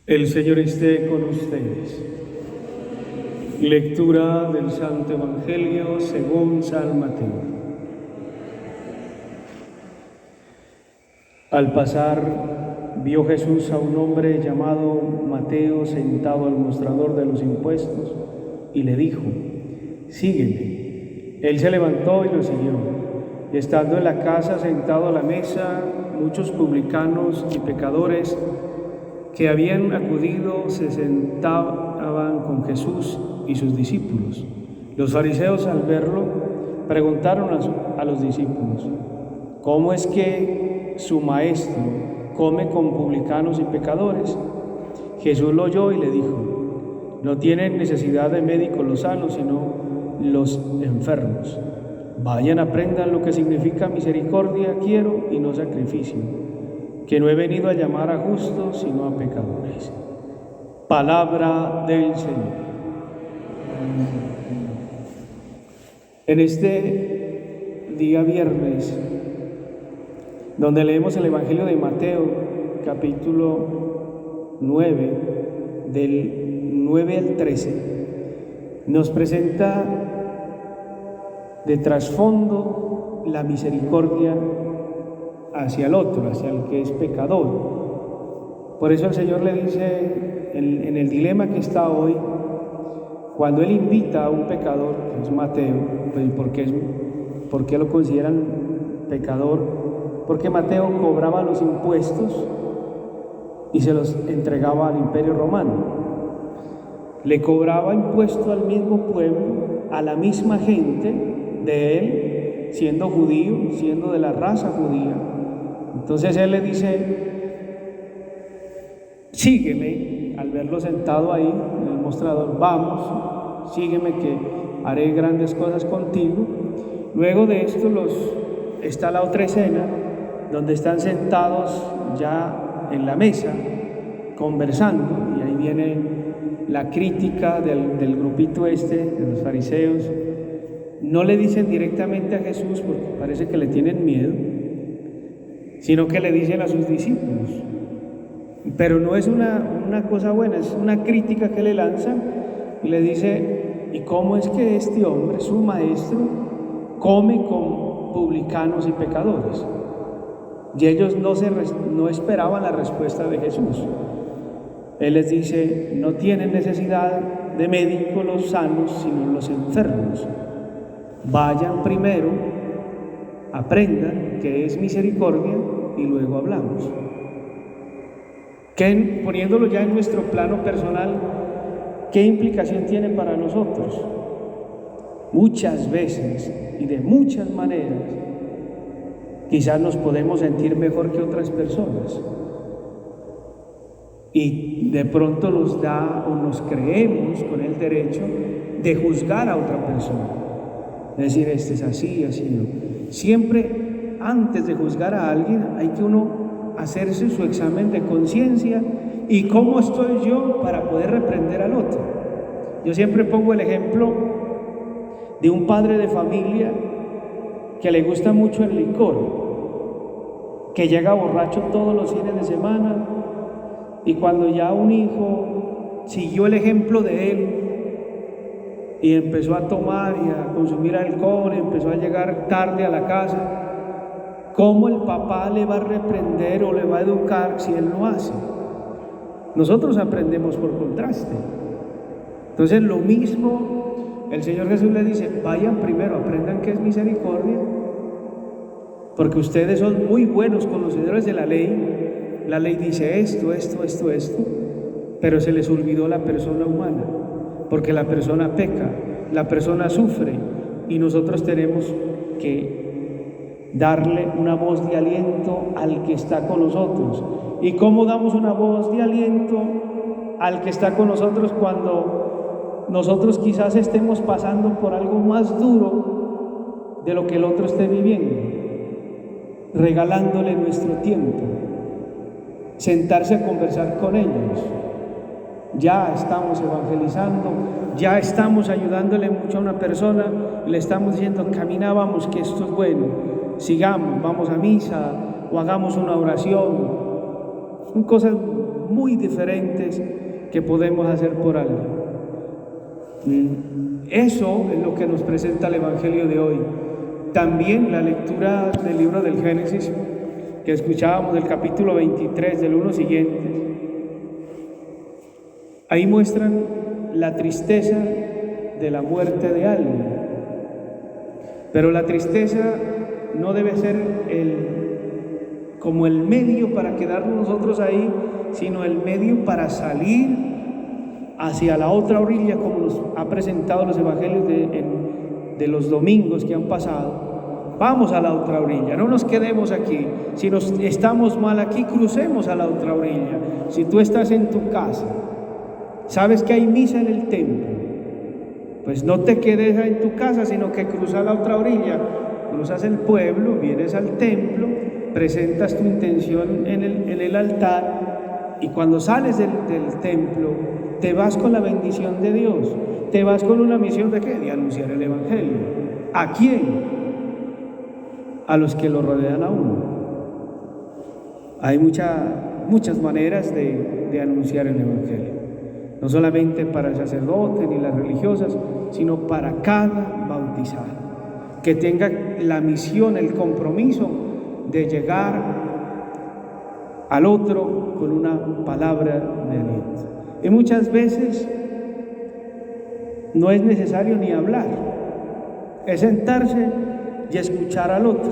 El Señor esté con ustedes. Lectura del Santo Evangelio según San Mateo. Al pasar, vio Jesús a un hombre llamado Mateo sentado al mostrador de los impuestos y le dijo: «Sígueme». Él se levantó y lo siguió. Y estando en la casa sentado a la mesa, muchos publicanos y pecadores que habían acudido se sentaban con Jesús y sus discípulos. Los fariseos, al verlo, preguntaron a los discípulos: «¿Cómo es que su maestro come con publicanos y pecadores?». Jesús lo oyó y le dijo: «No tienen necesidad de médicos los sanos, sino los enfermos. Vayan, aprendan lo que significa misericordia quiero y no sacrificio, que no he venido a llamar a justos, sino a pecadores». Palabra del Señor. En este día viernes, donde leemos el Evangelio de Mateo, capítulo 9, del 9 al 13, nos presenta de trasfondo la misericordia hacia el otro, hacia el que es pecador. Por eso el Señor le dice en el dilema que está hoy, cuando Él invita a un pecador, que es Mateo, pues ¿por qué lo consideran pecador? Porque Mateo cobraba los impuestos y se los entregaba al Imperio Romano. Le cobraba impuestos al mismo pueblo, a la misma gente de él, siendo judío, siendo de la raza judía. Entonces Él le dice: «Sígueme», al verlo sentado ahí en el mostrador: «Vamos, sígueme que haré grandes cosas contigo». Luego de esto está la otra escena, donde están sentados ya en la mesa, conversando, y ahí viene la crítica del grupito de los fariseos. No le dicen directamente a Jesús, porque parece que le tienen miedo, sino que le dicen a sus discípulos. Pero no es una cosa buena, es una crítica que le lanzan, y le dice: «¿Y cómo es que este hombre, su maestro, come con publicanos y pecadores?». Y ellos no esperaban la respuesta de Jesús. Él les dice: «No tienen necesidad de médicos los sanos, sino los enfermos. Vayan primero, aprendan qué es misericordia y luego hablamos». Poniéndolo ya en nuestro plano personal, ¿qué implicación tiene para nosotros? Muchas veces y de muchas maneras, quizás nos podemos sentir mejor que otras personas, y de pronto nos creemos con el derecho de juzgar a otra persona, es decir, este es así, así no. Siempre antes de juzgar a alguien hay que uno hacerse su examen de conciencia y cómo estoy yo para poder reprender al otro. Yo siempre pongo el ejemplo de un padre de familia que le gusta mucho el licor, que llega borracho todos los fines de semana, y cuando ya un hijo siguió el ejemplo de él y empezó a tomar y a consumir alcohol, empezó a llegar tarde a la casa, ¿cómo el papá le va a reprender o le va a educar si él no hace? Nosotros aprendemos por contraste. Entonces lo mismo, el Señor Jesús le dice: vayan primero, aprendan qué es misericordia, porque ustedes son muy buenos conocedores de la ley. La ley dice esto, pero se les olvidó la persona humana, porque la persona peca, la persona sufre, y nosotros tenemos que darle una voz de aliento al que está con nosotros. ¿Y cómo damos una voz de aliento al que está con nosotros cuando nosotros quizás estemos pasando por algo más duro de lo que el otro esté viviendo? Regalándole nuestro tiempo, sentarse a conversar con ellos. Ya estamos evangelizando, ya estamos ayudándole mucho a una persona, le estamos diciendo: camina, vamos, que esto es bueno, sigamos, vamos a misa o hagamos una oración. Son cosas muy diferentes que podemos hacer por alguien. Eso es lo que nos presenta el Evangelio de hoy. También la lectura del libro del Génesis, que escuchábamos del capítulo 23, del 1 siguiente, ahí muestran la tristeza de la muerte de alguien. Pero la tristeza no debe ser como el medio para quedarnos nosotros ahí, sino el medio para salir hacia la otra orilla, como nos ha presentado los evangelios de los domingos que han pasado. Vamos a la otra orilla, no nos quedemos aquí. Si estamos mal aquí, crucemos a la otra orilla. Si tú estás en tu casa, sabes que hay misa en el templo, pues no te quedes en tu casa, sino que cruza la otra orilla, cruzas el pueblo, vienes al templo, presentas tu intención en el altar, y cuando sales del templo, te vas con la bendición de Dios, te vas con una misión ¿de qué? De anunciar el Evangelio. ¿A quién? A los que lo rodean a uno. Hay muchas maneras de anunciar el Evangelio, no solamente para el sacerdote ni las religiosas, sino para cada bautizado, que tenga la misión, el compromiso de llegar al otro con una palabra de aliento. Y muchas veces no es necesario ni hablar, es sentarse y escuchar al otro,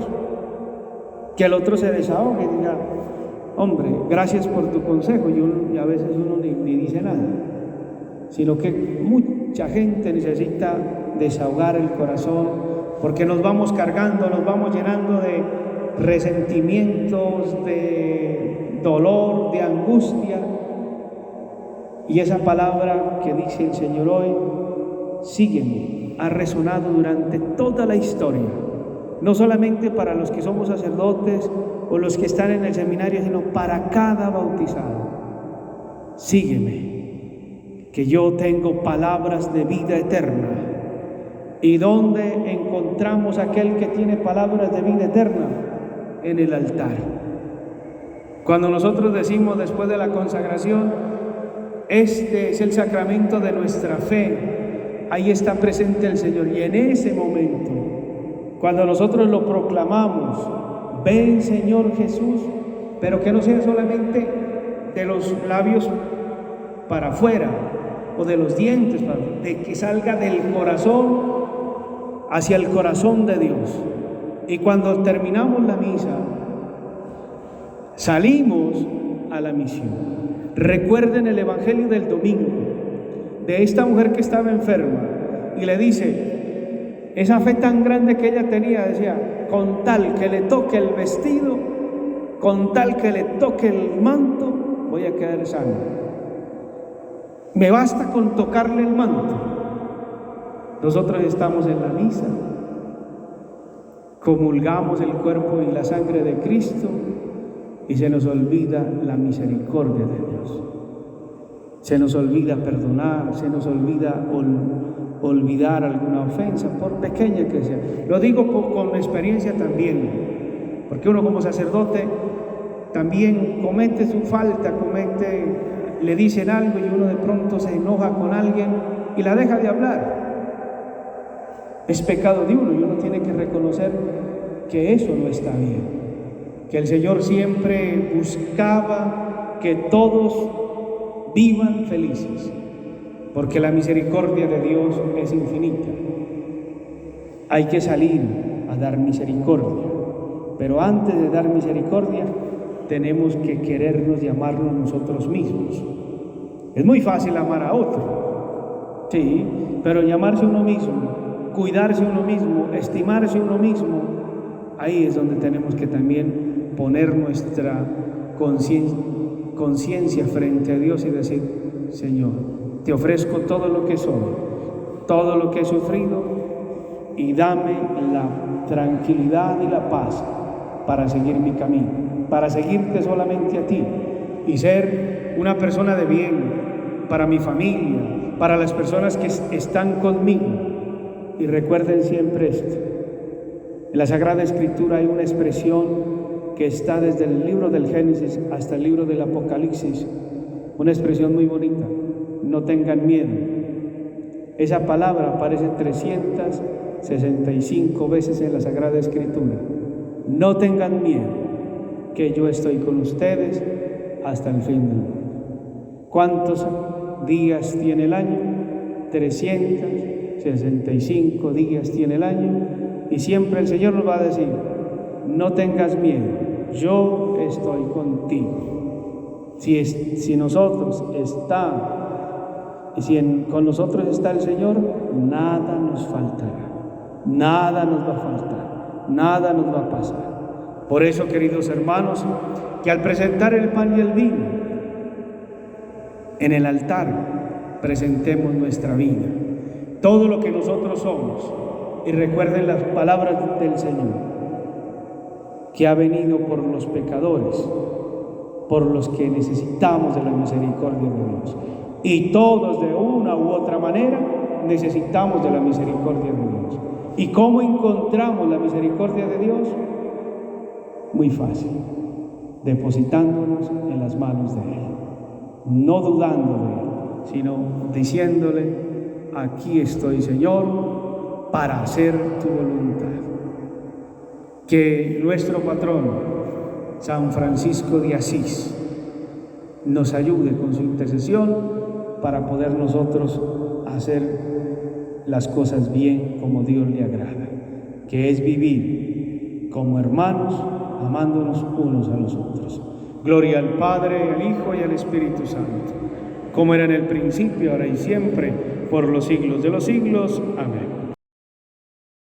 que el otro se desahogue y diga: hombre, gracias por tu consejo. Y a veces uno ni dice nada, sino que mucha gente necesita desahogar el corazón, porque nos vamos cargando, nos vamos llenando de resentimientos, de dolor, de angustia. Y esa palabra que dice el Señor hoy, sígueme, ha resonado durante toda la historia, no solamente para los que somos sacerdotes o los que están en el seminario, sino para cada bautizado. Sígueme, que yo tengo palabras de vida eterna. ¿Y dónde encontramos aquel que tiene palabras de vida eterna? En el altar. Cuando nosotros decimos después de la consagración: este es el sacramento de nuestra fe, ahí está presente el Señor. Y en ese momento, cuando nosotros lo proclamamos: ven Señor Jesús, pero que no sea solamente de los labios para afuera o de los dientes, de que salga del corazón hacia el corazón de Dios. Y cuando terminamos la misa, salimos a la misión. Recuerden el Evangelio del domingo, de esta mujer que estaba enferma, y le dice, esa fe tan grande que ella tenía, decía: con tal que le toque el vestido, con tal que le toque el manto, voy a quedar sana. Me basta con tocarle el manto. Nosotros estamos en la misa, comulgamos el cuerpo y la sangre de Cristo, y se nos olvida la misericordia de Dios. Se nos olvida perdonar, se nos olvida olvidar alguna ofensa, por pequeña que sea. Lo digo con experiencia también, porque uno como sacerdote también comete su falta, le dicen algo y uno de pronto se enoja con alguien y la deja de hablar. Es pecado de uno y uno tiene que reconocer que eso no está bien. Que el Señor siempre buscaba que todos vivan felices, porque la misericordia de Dios es infinita. Hay que salir a dar misericordia, pero antes de dar misericordia tenemos que querernos y amarnos nosotros mismos. Es muy fácil amar a otro, sí, pero llamarse uno mismo, cuidarse uno mismo, estimarse uno mismo, ahí es donde tenemos que también poner nuestra conciencia frente a Dios y decir: Señor, te ofrezco todo lo que soy, todo lo que he sufrido, y dame la tranquilidad y la paz para seguir mi camino, para seguirte solamente a ti y ser una persona de bien para mi familia, para las personas que están conmigo. Y recuerden siempre esto: en la Sagrada Escritura hay una expresión que está desde el libro del Génesis hasta el libro del Apocalipsis, Una expresión muy bonita, no tengan miedo. Esa palabra aparece 365 veces en la Sagrada Escritura. No tengan miedo, que yo estoy con ustedes hasta el fin del mundo. ¿Cuántos días tiene el año? 365 días tiene el año, y siempre el Señor nos va a decir, no tengas miedo, yo estoy contigo. Si nosotros con nosotros está el Señor, nada nos faltará, nada nos va a faltar, nada nos va a pasar. Por eso, queridos hermanos, que al presentar el pan y el vino en el altar, presentemos nuestra vida, todo lo que nosotros somos, y recuerden las palabras del Señor, que ha venido por los pecadores, por los que necesitamos de la misericordia de Dios. Y todos, de una u otra manera, necesitamos de la misericordia de Dios. ¿Y cómo encontramos la misericordia de Dios? Muy fácil, depositándonos en las manos de Él, no dudando de Él, sino diciéndole, aquí estoy, Señor, para hacer tu voluntad. Que nuestro patrón, San Francisco de Asís, nos ayude con su intercesión para poder nosotros hacer las cosas bien como Dios le agrada, que es vivir como hermanos, amándonos unos a los otros. Gloria al Padre, al Hijo y al Espíritu Santo, como era en el principio, ahora y siempre, por los siglos de los siglos. Amén.